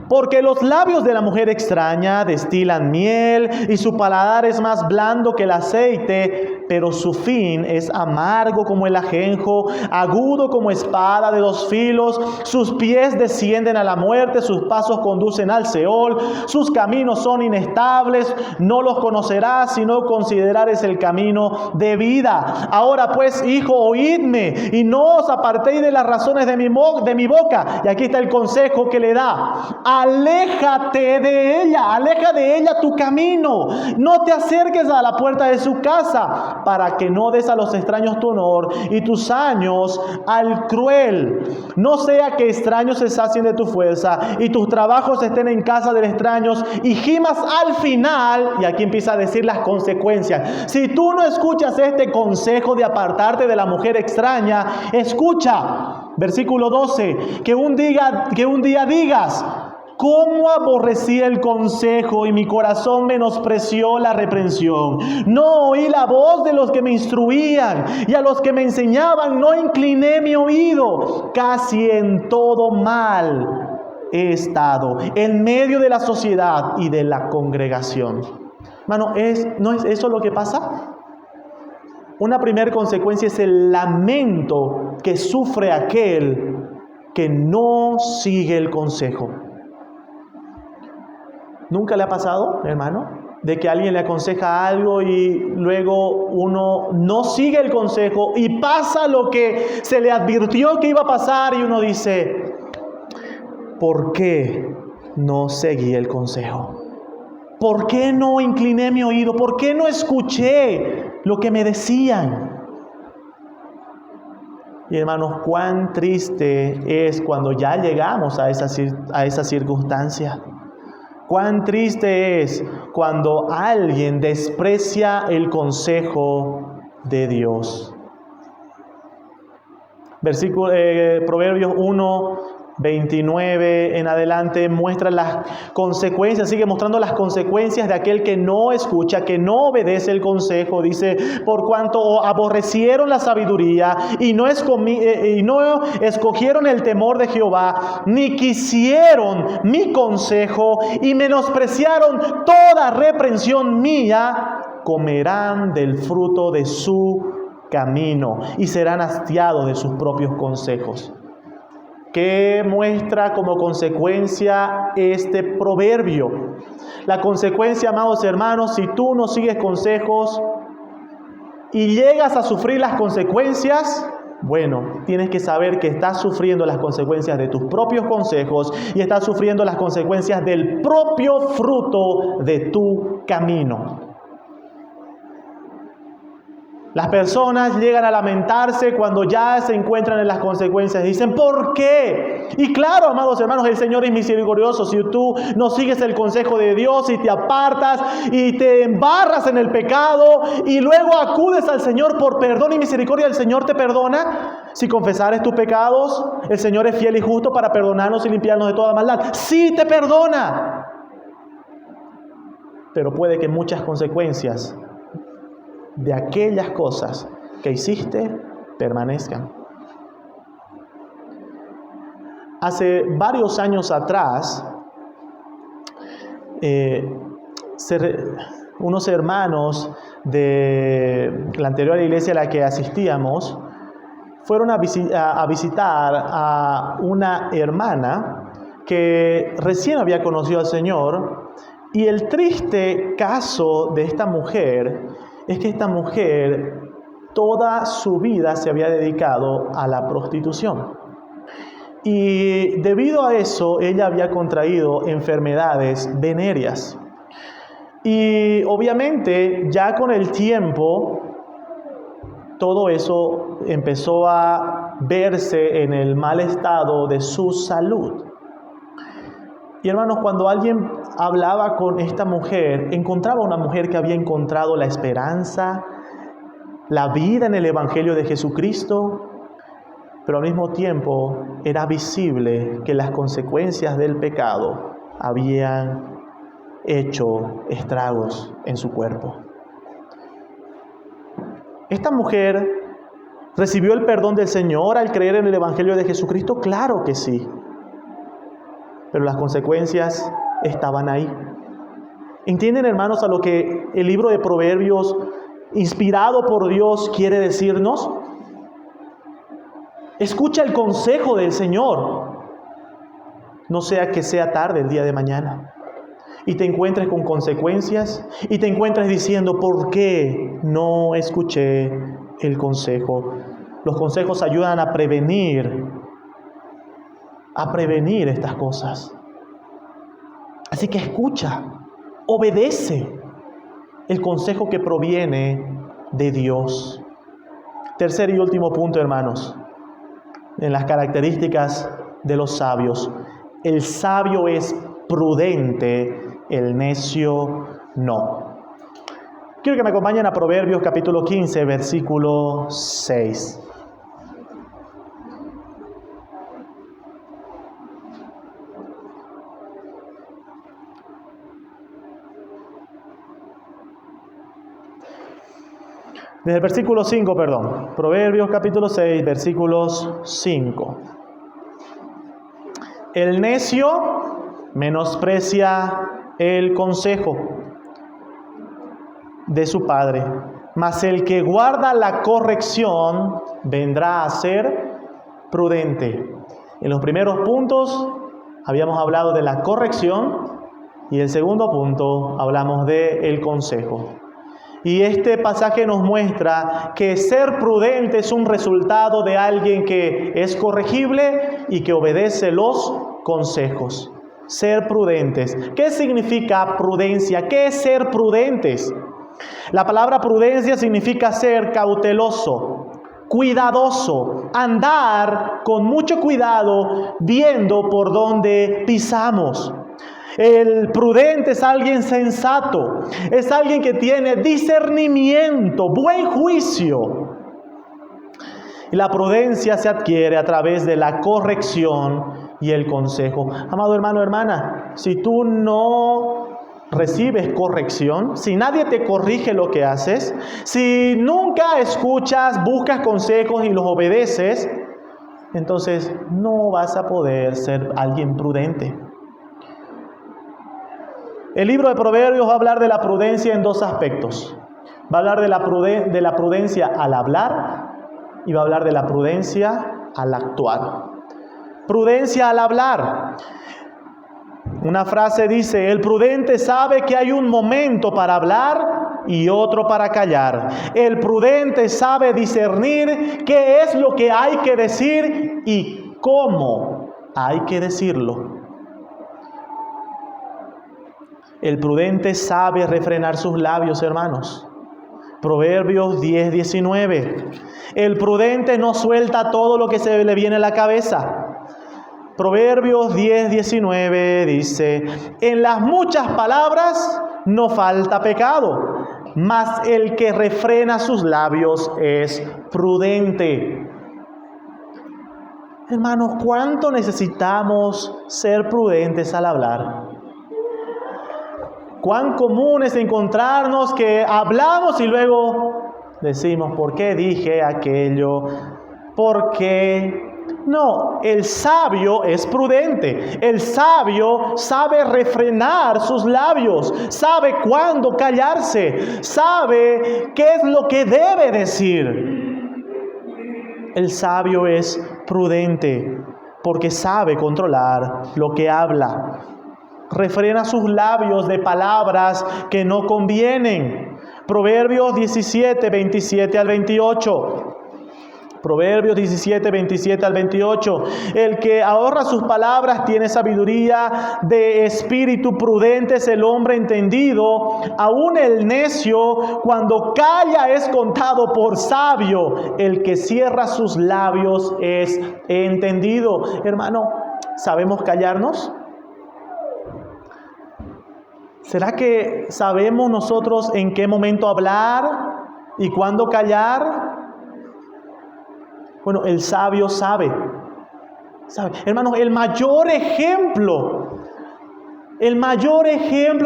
Porque los labios de la mujer extraña destilan miel y su paladar es más blando que el aceite, pero su fin es amargo como el ajenjo, agudo como espada de dos filos. Sus pies descienden a la muerte, sus pasos conducen al Seol, sus caminos son inestables, no los conocerás si no considerares el camino de vida. Ahora pues, hijo, oídme y no os apartéis de las razones de mi boca. Y aquí está el consejo que le da. Aléjate de ella, aleja de ella tu camino. No te acerques a la puerta de su casa, para que no des a los extraños tu honor y tus años al cruel. No sea que extraños se sacien de tu fuerza y tus trabajos estén en casa de extraños y gimas al final. Y aquí empieza a decir las consecuencias. Si tú no escuchas este consejo de apartarte de la mujer extraña, escucha. Versículo 12, que un día digas, ¿cómo aborrecí el consejo y mi corazón menospreció la reprensión? No oí la voz de los que me instruían y a los que me enseñaban no incliné mi oído. Casi en todo mal he estado, en medio de la sociedad y de la congregación. Hermano, ¿no es eso lo que pasa? Una primera consecuencia es el lamento que sufre aquel que no sigue el consejo. ¿Nunca le ha pasado, hermano, de que alguien le aconseja algo y luego uno no sigue el consejo y pasa lo que se le advirtió que iba a pasar y uno dice, ¿por qué no seguí el consejo? ¿Por qué no incliné mi oído? ¿Por qué no escuché lo que me decían? Y hermanos, cuán triste es cuando ya llegamos a esa circunstancia. Cuán triste es cuando alguien desprecia el consejo de Dios. Proverbios 1:29 en adelante muestra las consecuencias, sigue mostrando las consecuencias de aquel que no escucha, que no obedece el consejo. Dice, por cuanto aborrecieron la sabiduría y no escogieron el temor de Jehová, ni quisieron mi consejo y menospreciaron toda reprensión mía, comerán del fruto de su camino y serán hastiados de sus propios consejos. ¿Qué muestra como consecuencia este proverbio? La consecuencia, amados hermanos, si tú no sigues consejos y llegas a sufrir las consecuencias, bueno, tienes que saber que estás sufriendo las consecuencias de tus propios consejos y estás sufriendo las consecuencias del propio fruto de tu camino. Las personas llegan a lamentarse cuando ya se encuentran en las consecuencias. Dicen, ¿por qué? Y claro, amados hermanos, el Señor es misericordioso. Si tú no sigues el consejo de Dios y te apartas y te embarras en el pecado y luego acudes al Señor por perdón y misericordia, el Señor te perdona. Si confesares tus pecados, el Señor es fiel y justo para perdonarnos y limpiarnos de toda maldad. Sí te perdona. Pero puede que muchas consecuencias de aquellas cosas que hiciste permanezcan. Hace varios años atrás, unos hermanos de la anterior iglesia a la que asistíamos fueron a visitar a una hermana que recién había conocido al Señor, y el triste caso de esta mujer es que esta mujer toda su vida se había dedicado a la prostitución. Y debido a eso, ella había contraído enfermedades venéreas. Y obviamente, ya con el tiempo, todo eso empezó a verse en el mal estado de su salud. Y hermanos, cuando alguien hablaba con esta mujer, encontraba una mujer que había encontrado la esperanza, la vida en el Evangelio de Jesucristo, pero al mismo tiempo era visible que las consecuencias del pecado habían hecho estragos en su cuerpo. Esta mujer recibió el perdón del Señor al creer en el Evangelio de Jesucristo, claro que sí. Pero las consecuencias estaban ahí. ¿Entienden, hermanos, a lo que el libro de Proverbios, inspirado por Dios, quiere decirnos? Escucha el consejo del Señor. No sea que sea tarde el día de mañana y te encuentres con consecuencias y te encuentres diciendo, ¿por qué no escuché el consejo? Los consejos ayudan a prevenir estas cosas. Así que escucha, obedece el consejo que proviene de Dios. Tercer y último punto, hermanos, en las características de los sabios. El sabio es prudente, el necio no. Quiero que me acompañen a Proverbios capítulo 15, versículo 6. Desde el versículo 5, Proverbios capítulo 6, versículos 5. El necio menosprecia el consejo de su padre, mas el que guarda la corrección vendrá a ser prudente. En los primeros puntos habíamos hablado de la corrección y el segundo punto hablamos del consejo. Y este pasaje nos muestra que ser prudente es un resultado de alguien que es corregible y que obedece los consejos. Ser prudentes. ¿Qué significa prudencia? ¿Qué es ser prudentes? La palabra prudencia significa ser cauteloso, cuidadoso, andar con mucho cuidado, viendo por dónde pisamos. El prudente es alguien sensato, es alguien que tiene discernimiento, buen juicio. Y la prudencia se adquiere a través de la corrección y el consejo. Amado hermano, hermana, si tú no recibes corrección, si nadie te corrige lo que haces, si nunca escuchas, buscas consejos y los obedeces, entonces no vas a poder ser alguien prudente. El libro de Proverbios va a hablar de la prudencia en dos aspectos. Va a hablar de la prudencia al hablar y va a hablar de la prudencia al actuar. prudencia al hablar. Una frase dice: el prudente sabe que hay un momento para hablar y otro para callar. El prudente sabe discernir qué es lo que hay que decir y cómo hay que decirlo. El prudente sabe refrenar sus labios, hermanos. Proverbios 10:19. El prudente no suelta todo lo que se le viene a la cabeza. Proverbios 10:19 dice: en las muchas palabras no falta pecado, mas el que refrena sus labios es prudente. Hermanos, ¿cuánto necesitamos ser prudentes al hablar? Cuán común es encontrarnos que hablamos y luego decimos: ¿por qué dije aquello? ¿Por qué? No, el sabio es prudente. El sabio sabe refrenar sus labios, sabe cuándo callarse, sabe qué es lo que debe decir. El sabio es prudente porque sabe controlar lo que habla. Refrena sus labios de palabras que no convienen. Proverbios 17:27 al 28. Proverbios 17:27 al 28. El que ahorra sus palabras tiene sabiduría, de espíritu prudente es el hombre entendido. Aún el necio, cuando calla, es contado por sabio. El que cierra sus labios es entendido. Hermano, ¿sabemos callarnos? ¿Será que sabemos nosotros en qué momento hablar y cuándo callar? Bueno, el sabio sabe. Hermanos, el mayor ejemplo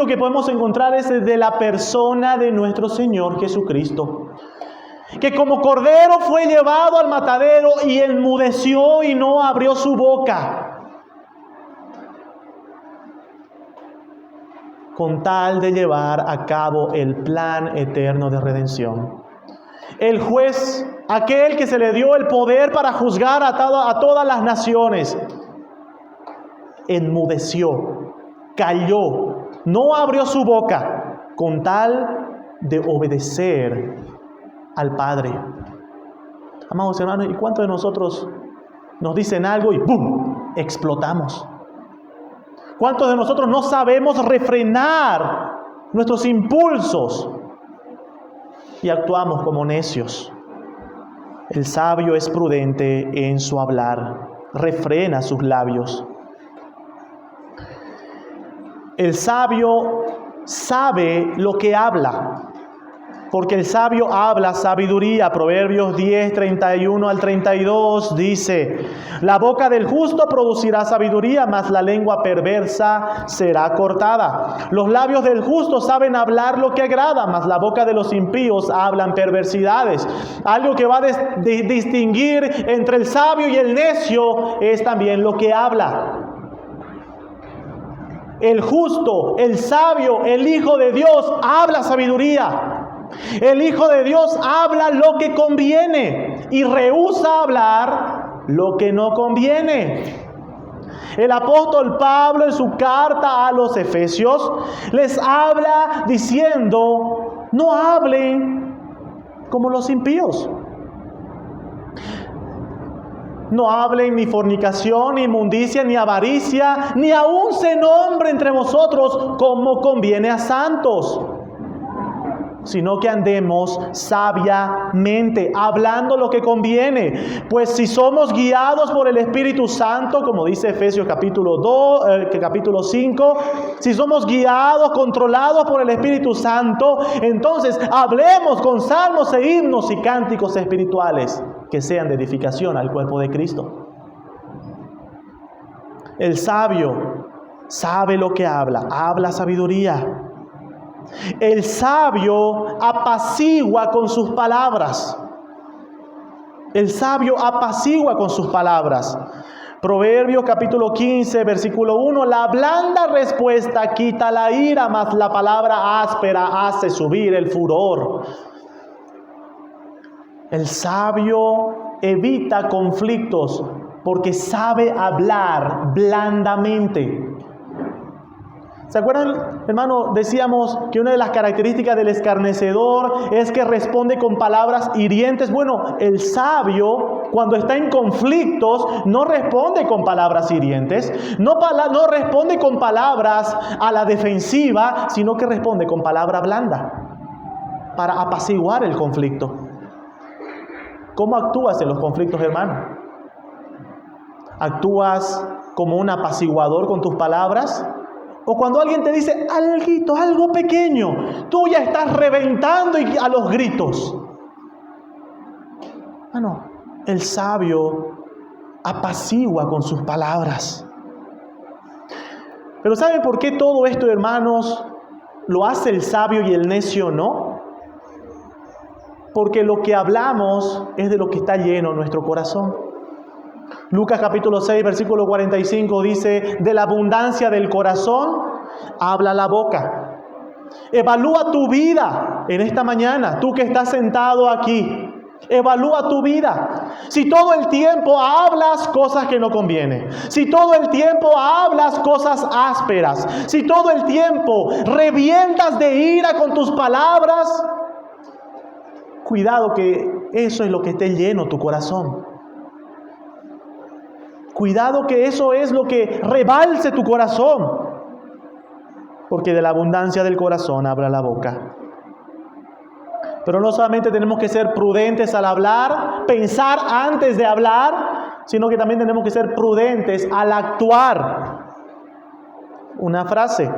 que podemos encontrar es el de la persona de nuestro Señor Jesucristo, que como cordero fue llevado al matadero y enmudeció y no abrió su boca, con tal de llevar a cabo el plan eterno de redención. El juez, aquel que se le dio el poder para juzgar a todas las naciones, enmudeció, calló, no abrió su boca, con tal de obedecer al Padre. Amados hermanos, ¿y cuántos de nosotros nos dicen algo y ¡pum!, explotamos? ¿Cuántos de nosotros no sabemos refrenar nuestros impulsos y actuamos como necios? El sabio es prudente en su hablar, refrena sus labios. El sabio sabe lo que habla, porque el sabio habla sabiduría. Proverbios 10:31 al 32 dice: la boca del justo producirá sabiduría, mas la lengua perversa será cortada. Los labios del justo saben hablar lo que agrada, mas la boca de los impíos hablan perversidades. Algo que va a distinguir entre el sabio y el necio es también lo que habla. El justo, el sabio, el Hijo de Dios habla sabiduría. El Hijo de Dios habla lo que conviene y rehúsa hablar lo que no conviene. El apóstol Pablo, en su carta a los Efesios, les habla diciendo: no hablen como los impíos. No hablen ni fornicación, ni inmundicia, ni avaricia, ni aun se nombre entre vosotros como conviene a santos, sino que andemos sabiamente, hablando lo que conviene. Pues si somos guiados por el Espíritu Santo, como dice Efesios capítulo 5, si somos guiados, controlados por el Espíritu Santo, entonces hablemos con salmos e himnos y cánticos espirituales que sean de edificación al cuerpo de Cristo. El sabio sabe lo que habla, habla sabiduría. El sabio apacigua con sus palabras. El sabio apacigua con sus palabras. Proverbios capítulo 15, versículo 1. La blanda respuesta quita la ira, mas la palabra áspera hace subir el furor. El sabio evita conflictos porque sabe hablar blandamente. ¿Se acuerdan, hermano? Decíamos que una de las características del escarnecedor es que responde con palabras hirientes. Bueno, el sabio, cuando está en conflictos, no responde con palabras hirientes, no responde con palabras a la defensiva, sino que responde con palabra blanda para apaciguar el conflicto. ¿Cómo actúas en los conflictos, hermano? ¿Actúas como un apaciguador con tus palabras? O cuando alguien te dice algo pequeño, tú ya estás reventando a los gritos. No, el sabio apacigua con sus palabras. Pero ¿saben por qué todo esto, hermanos, lo hace el sabio y el necio no? Porque lo que hablamos es de lo que está lleno nuestro corazón. Lucas capítulo 6, versículo 45 dice: de la abundancia del corazón habla la boca. Evalúa tu vida en esta mañana, tú que estás sentado aquí. Evalúa tu vida. Si todo el tiempo hablas cosas que no convienen, si todo el tiempo hablas cosas ásperas, si todo el tiempo revientas de ira con tus palabras, cuidado que eso es lo que esté lleno tu corazón. Cuidado que eso es lo que rebalse tu corazón. Porque de la abundancia del corazón habla la boca. Pero no solamente tenemos que ser prudentes al hablar, pensar antes de hablar, sino que también tenemos que ser prudentes al actuar. Una frase: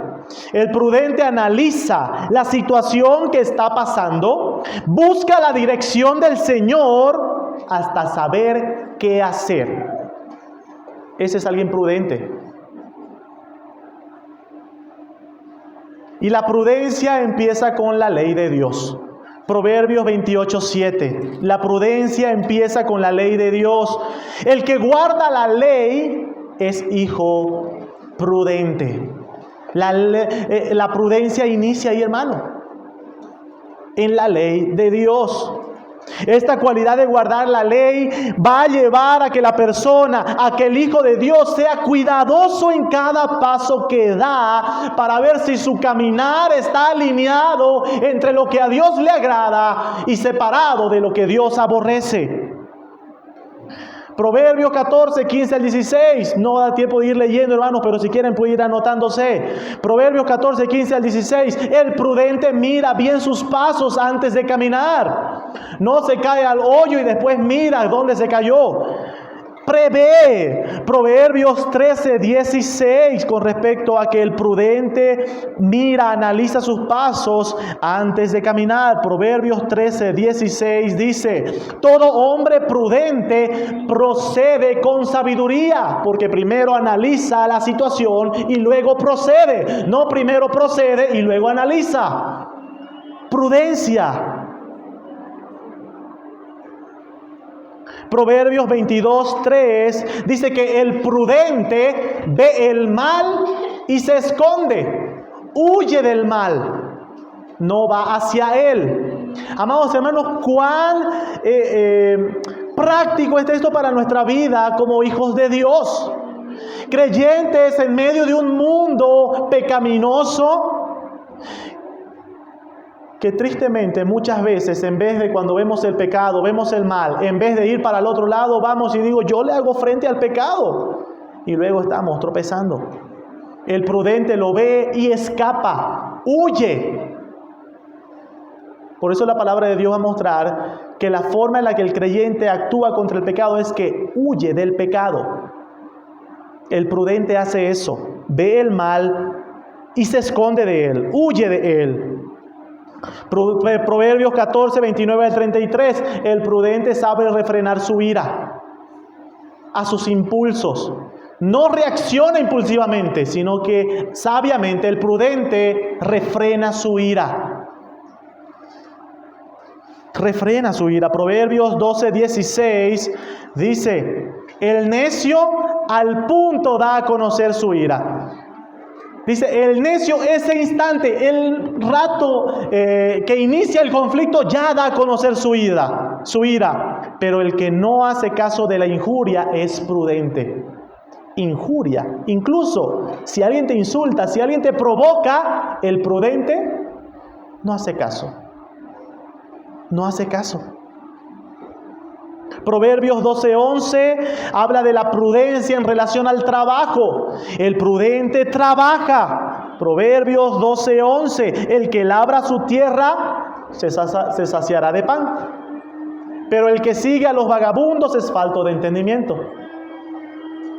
el prudente analiza la situación que está pasando, busca la dirección del Señor hasta saber qué hacer. Ese es alguien prudente. Y la prudencia empieza con la ley de Dios. Proverbios 28:7. La prudencia empieza con la ley de Dios. El que guarda la ley es hijo prudente. La prudencia inicia ahí, hermano, en la ley de Dios. Esta cualidad de guardar la ley va a llevar a que la persona, a que el Hijo de Dios sea cuidadoso en cada paso que da para ver si su caminar está alineado entre lo que a Dios le agrada y separado de lo que Dios aborrece. Proverbios 14, 15 al 16. No da tiempo de ir leyendo, hermanos, pero si quieren pueden ir anotándose. Proverbios 14, 15 al 16. El prudente mira bien sus pasos antes de caminar. No se cae al hoyo y después mira dónde se cayó. Prevé. Proverbios 13, 16, con respecto a que el prudente mira, analiza sus pasos antes de caminar. Proverbios 13, 16 dice: todo hombre prudente procede con sabiduría, porque primero analiza la situación y luego procede. No primero procede y luego analiza. Prudencia. Proverbios 22:3 dice que el prudente ve el mal y se esconde, huye del mal, no va hacia él. Amados hermanos, cuán práctico es esto para nuestra vida como hijos de Dios, creyentes en medio de un mundo pecaminoso, que tristemente muchas veces, en vez de cuando vemos el pecado, vemos el mal, en vez de ir para el otro lado, vamos y digo, yo le hago frente al pecado, y luego estamos tropezando. El prudente lo ve y escapa, huye. Por eso la palabra de Dios va a mostrar que la forma en la que el creyente actúa contra el pecado es que huye del pecado. El prudente hace eso, ve el mal y se esconde de él, huye de él. Proverbios 14, 29 al 33. El prudente sabe refrenar su ira a sus impulsos. No reacciona impulsivamente, sino que sabiamente el prudente refrena su ira. Refrena su ira. Proverbios 12, 16 dice: el necio al punto da a conocer su ira. Dice, el necio ese instante, el rato que inicia el conflicto, ya da a conocer su ira. pero el que no hace caso de la injuria es prudente. Injuria. Incluso si alguien te insulta, si alguien te provoca, el prudente no hace caso. No hace caso. Proverbios 12:11 habla de la prudencia en relación al trabajo. El prudente trabaja. Proverbios 12:11, el que labra su tierra se saciará de pan, pero el que sigue a los vagabundos es falto de entendimiento.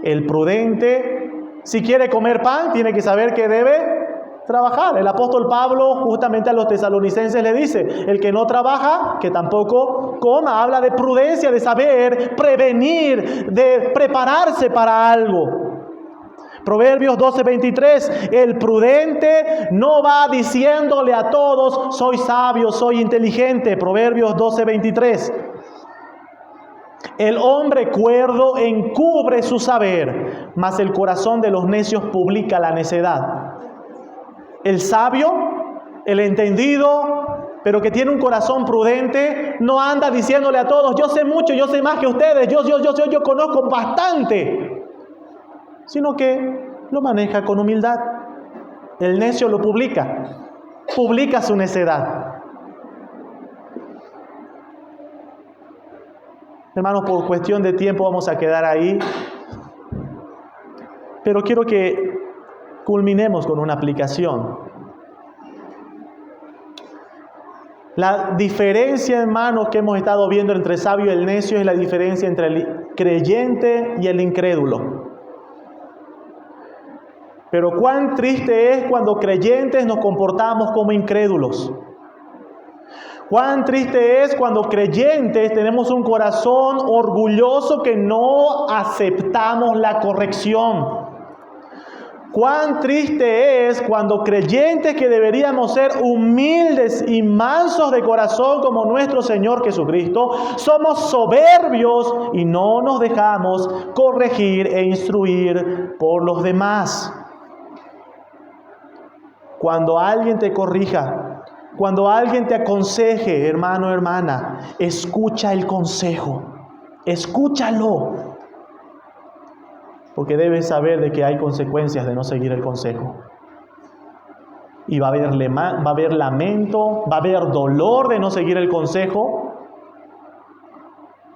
El prudente, si quiere comer pan, tiene que saber que debe trabajar. El apóstol Pablo justamente a los tesalonicenses le dice, el que no trabaja, que tampoco coma. Habla de prudencia, de saber prevenir, de prepararse para algo. Proverbios 12:23, el prudente no va diciéndole a todos, soy sabio, soy inteligente. Proverbios 12:23. El hombre cuerdo encubre su saber, mas el corazón de los necios publica la necedad. El sabio, el entendido, pero que tiene un corazón prudente, no anda diciéndole a todos, yo sé mucho, yo sé más que ustedes, yo conozco bastante, sino que lo maneja con humildad. El necio lo publica su necedad. Hermanos, por cuestión de tiempo vamos a quedar ahí, pero quiero que culminemos con una aplicación. La diferencia, hermanos, que hemos estado viendo entre el sabio y el necio es la diferencia entre el creyente y el incrédulo. Pero cuán triste es cuando creyentes nos comportamos como incrédulos. Cuán triste es cuando creyentes tenemos un corazón orgulloso que no aceptamos la corrección. Cuán triste es cuando creyentes que deberíamos ser humildes y mansos de corazón como nuestro Señor Jesucristo, somos soberbios y no nos dejamos corregir e instruir por los demás. Cuando alguien te corrija, cuando alguien te aconseje, hermano, hermana, escucha el consejo, escúchalo. Porque debes saber de que hay consecuencias de no seguir el consejo. Y va a haber lamento, va a haber dolor de no seguir el consejo.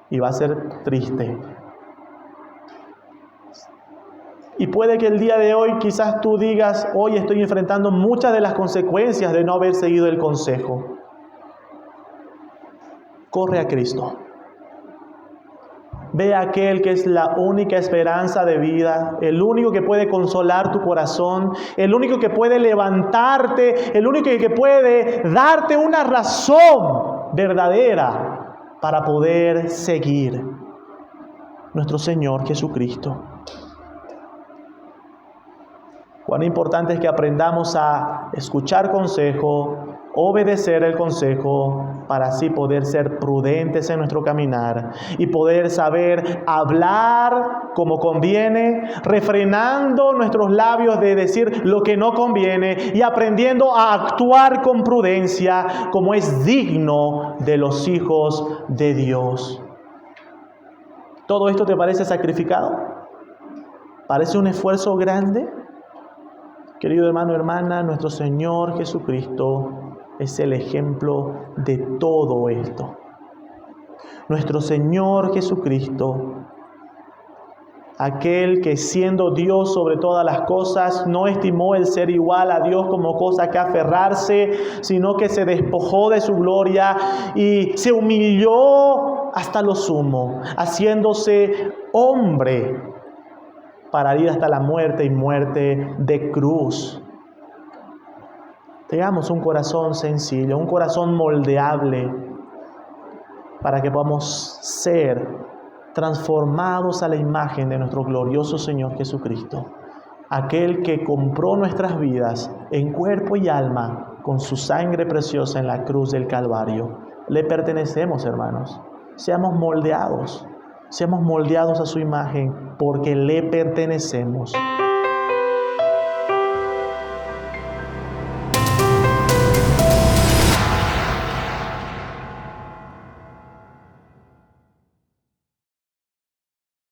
Y va a ser triste. Y puede que el día de hoy quizás tú digas, hoy estoy enfrentando muchas de las consecuencias de no haber seguido el consejo. Corre a Cristo. Ve a aquel que es la única esperanza de vida, el único que puede consolar tu corazón, el único que puede levantarte, el único que puede darte una razón verdadera para poder seguir. Nuestro Señor Jesucristo. Cuán importante es que aprendamos a escuchar consejo, obedecer el consejo, para así poder ser prudentes en nuestro caminar y poder saber hablar como conviene, refrenando nuestros labios de decir lo que no conviene y aprendiendo a actuar con prudencia como es digno de los hijos de Dios. ¿Todo esto te parece sacrificado? ¿Parece un esfuerzo grande? Querido hermano, hermana, nuestro Señor Jesucristo es el ejemplo de todo esto. Nuestro Señor Jesucristo, aquel que siendo Dios sobre todas las cosas, no estimó el ser igual a Dios como cosa que aferrarse, sino que se despojó de su gloria y se humilló hasta lo sumo, haciéndose hombre para ir hasta la muerte y muerte de cruz. Tengamos un corazón sencillo, un corazón moldeable, para que podamos ser transformados a la imagen de nuestro glorioso Señor Jesucristo, aquel que compró nuestras vidas en cuerpo y alma con su sangre preciosa en la cruz del Calvario. Le pertenecemos, hermanos. Seamos moldeados a su imagen, porque le pertenecemos.